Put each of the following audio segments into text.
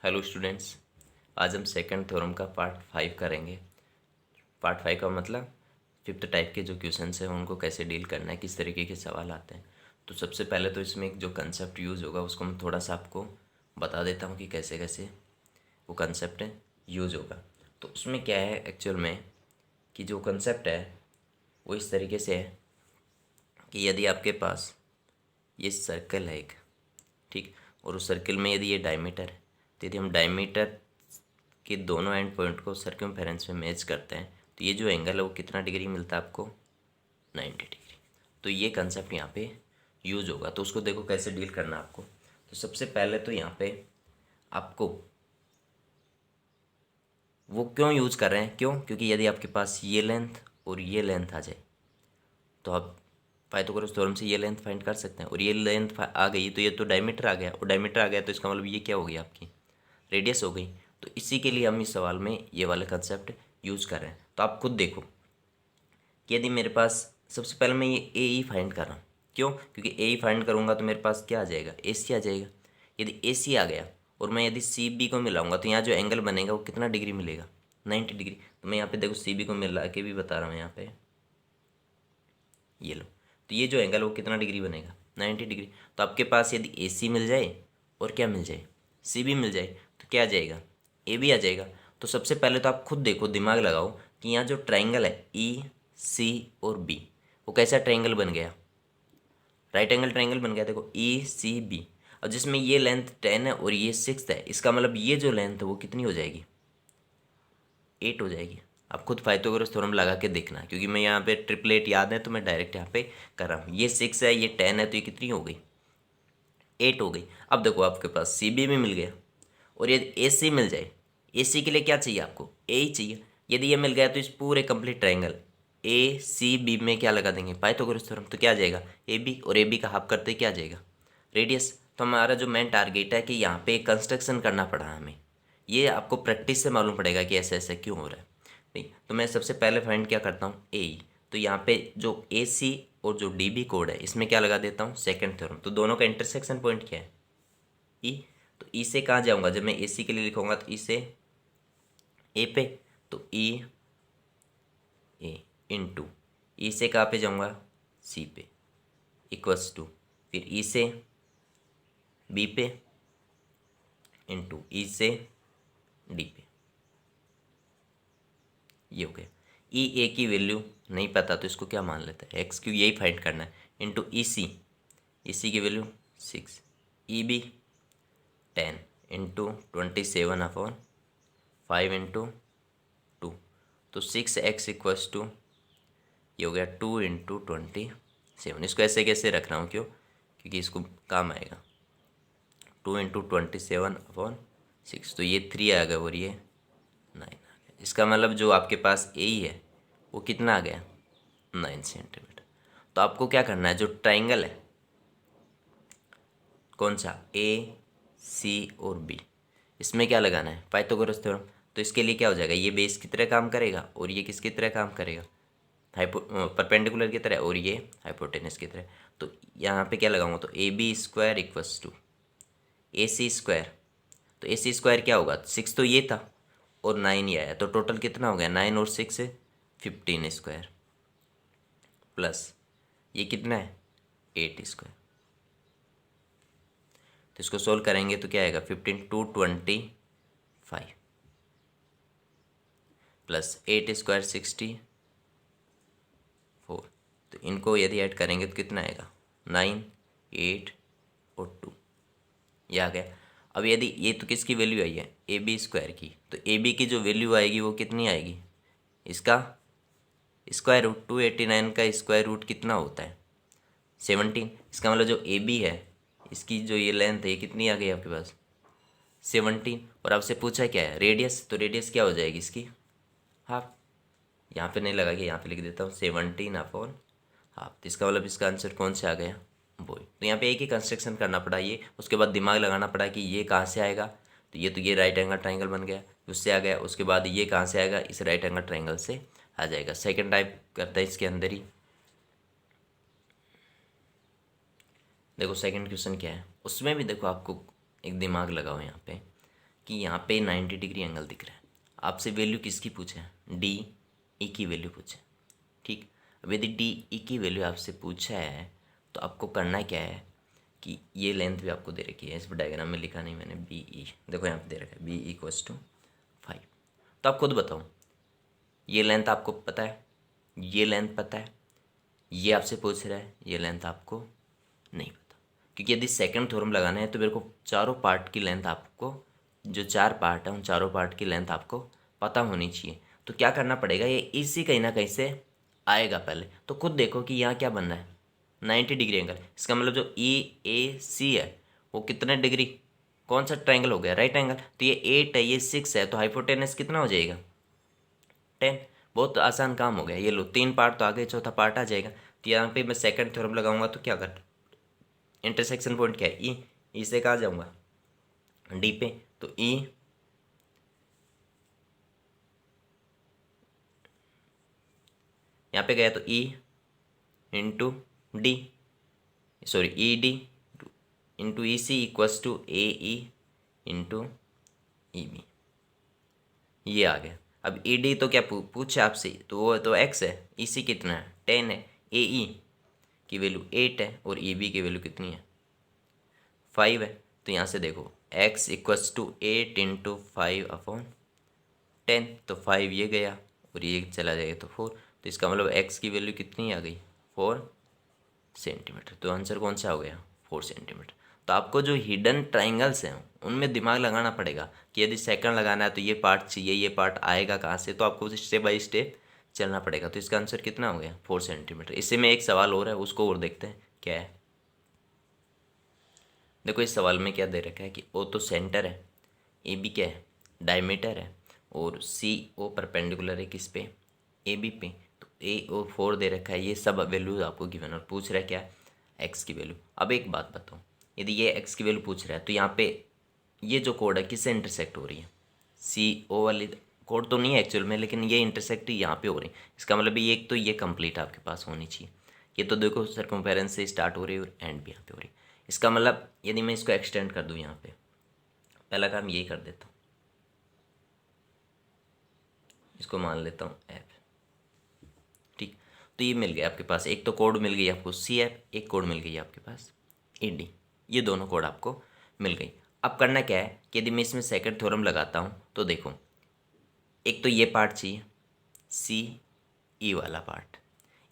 Hello students. आज हम second theorem का पार्ट 5 करेंगे। पार्ट 5 का मतलब फिफ्थ टाइप के जो क्वेश्चंस हैं उनको कैसे डील करना है, किस तरीके के सवाल आते हैं। तो सबसे पहले तो इसमें एक जो कंसेप्ट यूज़ होगा उसको मैं थोड़ा सा आपको बता देता हूँ कि कैसे कैसे वो कंसेप्ट यूज़ होगा। तो उसमें क्या है एक्चुअल में कि जो कंसेप्ट है वो इस तरीके से है कि यदि आपके पास ये सर्कल है एक, ठीक, और उस सर्किल में यदि ये डायमीटर है, तो यदि हम डायमीटर के दोनों एंड पॉइंट को सर्कमफेरेंस में मैच करते हैं तो ये जो एंगल है वो कितना डिग्री मिलता है आपको, 90 डिग्री। तो ये कंसेप्ट यहाँ पे यूज होगा। तो उसको देखो कैसे डील करना है आपको। तो सबसे पहले तो यहाँ पे आपको वो क्यों यूज कर रहे हैं, क्योंकि यदि आपके पास ये लेंथ और ये लेंथ आ जाए तो आप पाइथागोरस थ्योरम से ये लेंथ फाइंड कर सकते हैं, और ये लेंथ आ गई तो ये तो डायमीटर आ गया, और डायमीटर आ गया तो इसका मतलब ये क्या हो गई, आपकी रेडियस हो गई। तो इसी के लिए हम इस सवाल में ये वाला कंसेप्ट यूज कर रहे हैं। तो आप खुद देखो कि यदि मेरे पास, सबसे पहले मैं ये ए ई फाइंड कर रहा हूँ, क्योंकि ए ई फाइंड करूँगा तो मेरे पास क्या आ जाएगा, ए सी आ जाएगा। यदि ए सी आ गया और मैं यदि सी बी को मिलाऊंगा तो यहाँ जो एंगल बनेगा वो कितना डिग्री मिलेगा, 90 डिग्री। तो मैं यहाँ पे देखो सी बी को मिला के भी बता रहा हूँ, यहाँ पे ये लो। तो ये जो एंगल वो कितना डिग्री बनेगा, 90 डिग्री। तो आपके पास यदि ए सी मिल जाए और क्या मिल जाए, सी बी मिल जाए, तो क्या आ जाएगा, ए बी आ जाएगा। तो सबसे पहले तो आप खुद देखो, दिमाग लगाओ कि यहाँ जो ट्राइंगल है ई सी और बी, वो कैसा ट्राइंगल बन गया, राइट एंगल ट्राइंगल बन गया। देखो ई सी बी, और जिसमें ये लेंथ 10 है और ये 6 है, इसका मतलब ये जो लेंथ है वो कितनी हो जाएगी, 8 हो जाएगी। आप खुद पाइथागोरस थ्योरम लगा के देखना, क्योंकि मैं यहाँ पे ट्रिपलेट याद है तो मैं डायरेक्ट यहाँ पे कर रहा हूँ। ये 6 है, ये 10 है, तो ये कितनी हो गई, 8 हो गई। अब देखो आपके पास सी बी भी मिल गया, और यदि ए सी मिल जाए, ए सी के लिए क्या चाहिए आपको, ए ही चाहिए। यदि ये मिल गया तो इस पूरे complete triangle A C B में क्या लगा देंगे, पाइथागोरस थ्योरम। तो क्या आ जाएगा, ए बी, और ए बी का हाफ करते क्या आ जाएगा, रेडियस। तो हमारा जो मेन टारगेट है कि यहाँ पे कंस्ट्रक्शन करना पड़ा हमें, ये आपको प्रैक्टिस से मालूम पड़ेगा कि ऐसा ऐसा क्यों हो रहा है। नहीं तो मैं सबसे पहले फाइंड क्या करता हूँ, ए ई। तो यहाँ पे जो ए सी और जो डी बी कोड है इसमें क्या लगा देता हूँ, सेकंड थ्योरम। तो दोनों का इंटरसेक्शन पॉइंट क्या है, ई। तो ई से कहाँ जाऊँगा, जब मैं ए सी के लिए लिखूँगा तो ई से ए पे, तो ई ए इंटू ई से कहाँ पे जाऊँगा, सी पे, इक्वल्स टू फिर ई से बी पे इंटू ई से डी पे। ये हो गया। ई ए की वैल्यू नहीं पता तो इसको क्या मान लेता है, एक्स क्यू, यही फाइंड करना है, इंटू ई सी की value 6, E B 10 into 27/5 into 2। तो 6x इक्वल्स टू, ये हो गया 2 इंटू 27। इसको ऐसे कैसे रख रहा हूँ, क्योंकि इसको काम आएगा। 2 इंटू 27/6, तो ये 3 आ गया और ये 9 आ गया। इसका मतलब जो आपके पास ए ही है वो कितना आ गया, 9 सेंटीमीटर। तो आपको क्या करना है, जो ट्राइंगल है कौन सा, ए सी और बी, इसमें क्या लगाना है, पाइथागोरस थ्योरम। तो इसके लिए क्या हो जाएगा, ये बेस की तरह काम करेगा और ये किसकी तरह काम करेगा, परपेंडिकुलर की तरह, और ये हाइपोटेनस की तरह। तो यहाँ पे क्या लगाऊंगा, तो A B square equals to A C square. तो ए सी स्क्वायर क्या होगा, 6 तो ये था और 9 ये आया, तो टोटल कितना हो गया, 9 और 6 से 15 स्क्वायर, प्लस ये कितना है, 8 स्क्वायर। तो इसको सोल्व करेंगे तो क्या आएगा, 15 2 25 प्लस 8 स्क्वायर 64। तो इनको यदि ऐड करेंगे तो कितना आएगा, 9 8 और 2, ये आ गया। अब यदि ये तो किसकी वैल्यू आई है, ए बी स्क्वायर की, तो ए बी की जो वैल्यू आएगी वो कितनी आएगी, इसका स्क्वायर रूट, 289 का स्क्वायर रूट कितना होता है, 17। इसका मतलब जो ए बी है इसकी जो ये लेंथ है ये कितनी आ गई आपके पास, 17। और आपसे पूछा क्या है, रेडियस, तो रेडियस क्या हो जाएगी इसकी, हाफ। यहाँ पे नहीं लगा के यहाँ पे लिख देता हूँ 17/हाफ। तो इसका मतलब इसका आंसर कौन से आ गया, वही। तो यहाँ पे एक ही कंस्ट्रक्शन करना पड़ा ये, उसके बाद दिमाग लगाना पड़ा कि ये कहाँ से आएगा। तो ये राइट एंगल ट्राइंगल बन गया, उससे आ गया। उसके बाद ये कहाँ से आएगा, इस राइट एंगल ट्राइंगल से आ जाएगा। सेकेंड टाइप करता है इसके अंदर ही। देखो सेकंड क्वेश्चन क्या है, उसमें भी देखो आपको एक दिमाग लगाओ यहाँ पे कि यहाँ पे 90 डिग्री एंगल दिख रहा है, आपसे वैल्यू किसकी पूछे हैं, डी ई की वैल्यू पूछे। ठीक, अब यदि डी ई की वैल्यू आपसे पूछा है तो आपको करना क्या है कि ये लेंथ भी आपको दे रखी है, इस डायग्राम में लिखा नहीं मैंने, बी ई, देखो यहाँ पे दे रखा है बी इक्वल्स टू 5। तो आप खुद बताओ, ये लेंथ आपको पता है, ये लेंथ पता है, ये आपसे पूछ रहा है, ये लेंथ आपको नहीं पता। क्योंकि यदि सेकंड थ्योरम लगाना है तो मेरे को चारों पार्ट की लेंथ आपको, जो 4 पार्ट है उन चारों पार्ट की लेंथ आपको पता होनी चाहिए। तो क्या करना पड़ेगा, ये इसी कहीं ना कहीं से आएगा पहले। तो खुद देखो कि यहाँ क्या बन रहा है, 90 डिग्री एंगल। इसका मतलब जो ई ए सी है वो कितने डिग्री, कौन सा ट्रायंगल हो गया, राइट एंगल। तो ये 8 है, ये 6 है, तो हाइपोटेनस कितना हो जाएगा, 10। बहुत आसान काम हो गया। ये लो 3 पार्ट तो आ गए, चौथा पार्ट आ जाएगा। तो यहाँ पे मैं सेकंड थ्योरम लगाऊंगा तो क्या कर, इंटरसेक्शन पॉइंट क्या है, ई से कहाँ जाऊँगा, डी पे। तो ई यहाँ पे गया तो E into D, sorry E D into E C equals to A E into E B, ये आ गया। अब ई डी तो क्या पूछा आपसे, तो वो तो एक्स है, ई सी कितना है 10 है, ए ई की वैल्यू 8 है और ई बी की वैल्यू कितनी है 5 है। तो यहाँ से देखो x इक्वल्स टू 8 इंटू 5/10, तो 5 ये गया और ये चला जाएगा तो 4। तो इसका मतलब x की वैल्यू कितनी आ गई, 4 सेंटीमीटर। तो आंसर कौन सा हो गया, 4 सेंटीमीटर। तो आपको जो हिडन ट्राइंगल्स हैं उनमें दिमाग लगाना पड़ेगा कि यदि सेकंड लगाना है तो ये पार्ट चाहिए, ये पार्ट आएगा कहाँ से, तो आपको स्टेप बाय स्टेप चलना पड़ेगा। तो इसका आंसर कितना हो गया, 4 सेंटीमीटर। इससे में एक सवाल और है, उसको और देखते हैं क्या है। देखो इस सवाल में क्या दे रखा है कि ओ तो सेंटर है, ए बी क्या है, डायमीटर है, और सी ओ परपेंडिकुलर है किस पे, ए बी पे। तो ए और 4 दे रखा है, ये सब वैल्यूज आपको गिवन, और पूछ रहा है क्या, एक्स की वैल्यू। अब एक बात बताओ, यदि ये एक्स की वैल्यू पूछ रहा है तो यहाँ पे ये जो कोड है किससे इंटरसेक्ट हो रही है, सी ओ वाली कोड तो नहीं है एक्चुअल में, लेकिन ये इंटरसेक्ट यहाँ पे हो रही है। इसका मतलब ये एक तो ये कंप्लीट आपके पास होनी चाहिए। ये तो देखो सर्कमफेरेंस से स्टार्ट हो रही है और एंड भी यहाँ पे हो रही है। इसका मतलब यदि मैं इसको एक्सटेंड कर दूँ यहाँ पे, पहला काम यही कर देता हूँ, इसको मान लेता हूँ एफ। ठीक, तो ये मिल गया आपके पास, एक तो कोड मिल गई आपको सी एफ, एक कोड मिल गई आपके पास ए डी, ये दोनों कोड आपको मिल गई। अब करना क्या है कि यदि मैं इसमें सेकंड थ्योरम लगाता हूँ तो देखो, एक तो ये पार्ट चाहिए सी ई वाला पार्ट,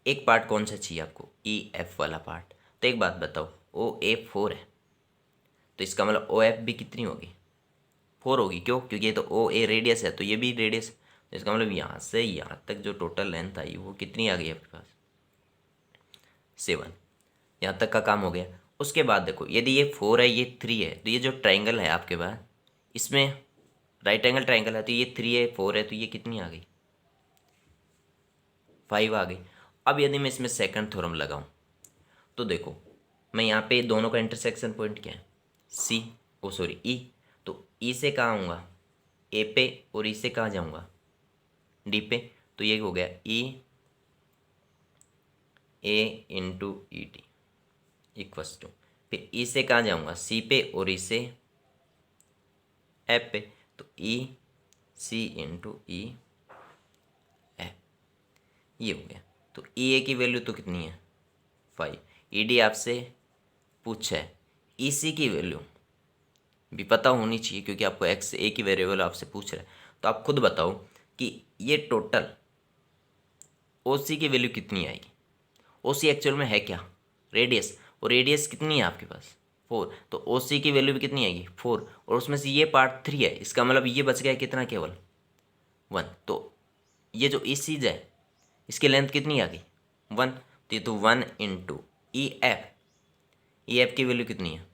एक पार्ट कौन सा चाहिए आपको, ई एफ वाला पार्ट। तो एक बात बताओ, ओ ए 4 है, तो इसका मतलब ओ एफ भी कितनी होगी, 4 होगी। क्यों, क्योंकि ये तो ओ ए रेडियस है, तो ये भी रेडियस। तो इसका मतलब यहाँ से यहाँ तक जो टोटल लेंथ आई वो कितनी आ गई आपके पास, 7। यहाँ तक का काम हो गया। उसके बाद देखो यदि ये 4 है, ये 3 है, तो ये जो ट्राइंगल है आपके पास, इसमें राइट एंगल ट्राइंगल है, तो ये 3 है 4 है, तो ये कितनी आ गई, 5 आ गई। अब यदि मैं इसमें सेकंड थ्योरम लगाऊं तो देखो, मैं यहाँ पे दोनों का इंटरसेक्शन पॉइंट क्या है, सी ओ सॉरी ई। तो ई से कहाँ आऊँगा, ए पे, और ई से कहाँ जाऊँगा, डी पे। तो ये हो गया E A into E D equals to, फिर ई से कहाँ जाऊँगा, सी पे, और ई से एफ पे। तो ई सी इंटू ई एफ, ये हो गया। तो ई ए की वैल्यू तो कितनी है 5, ई डी आपसे पूछा है, ई सी की वैल्यू भी पता होनी चाहिए क्योंकि आपको एक्स ए की वेरिएबल आपसे पूछ रहा है। तो आप खुद बताओ कि ये टोटल ओ सी की वैल्यू कितनी आएगी। ओ सी एक्चुअल में है क्या, रेडियस, और रेडियस कितनी है आपके पास 4, तो ओ सी की वैल्यू भी कितनी आएगी 4, और उसमें से ये पार्ट 3 है, इसका मतलब ये बच गया कितना, केवल 1। तो ये जो ई सीज है इसकी लेंथ कितनी आ गई 1, तो ये तो 1 इंटू ई एफ की वैल्यू कितनी है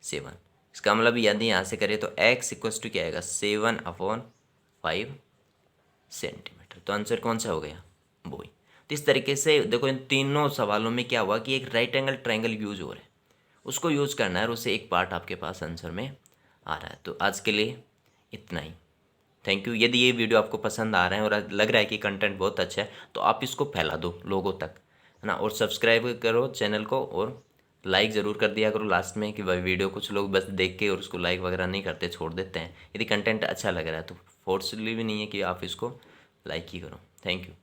7। इसका मतलब यदि यहाँ से करें तो x इक्वल्स टू क्या आएगा 7/5 सेंटीमीटर। तो आंसर कौन सा हो गया, वो ही। तो इस तरीके से देखो इन तीनों सवालों में क्या हुआ कि एक राइट एंगल ट्रायंगल यूज हो रहा है, उसको यूज करना है और उससे एक पार्ट आपके पास आंसर में आ रहा है। तो आज के लिए इतना ही, थैंक यू। यदि ये वीडियो आपको पसंद आ रहा है और लग रहा है कि कंटेंट बहुत अच्छा है तो आप इसको फैला दो लोगों तक, है ना, और सब्सक्राइब करो चैनल को और लाइक ज़रूर कर दिया करो लास्ट में कि भाई वीडियो कुछ लोग बस देख के और उसको लाइक वगैरह नहीं करते, छोड़ देते हैं। यदि कंटेंट अच्छा लग रहा है तो फोर्सली भी नहीं है कि आप इसको लाइक ही करो। Thank you.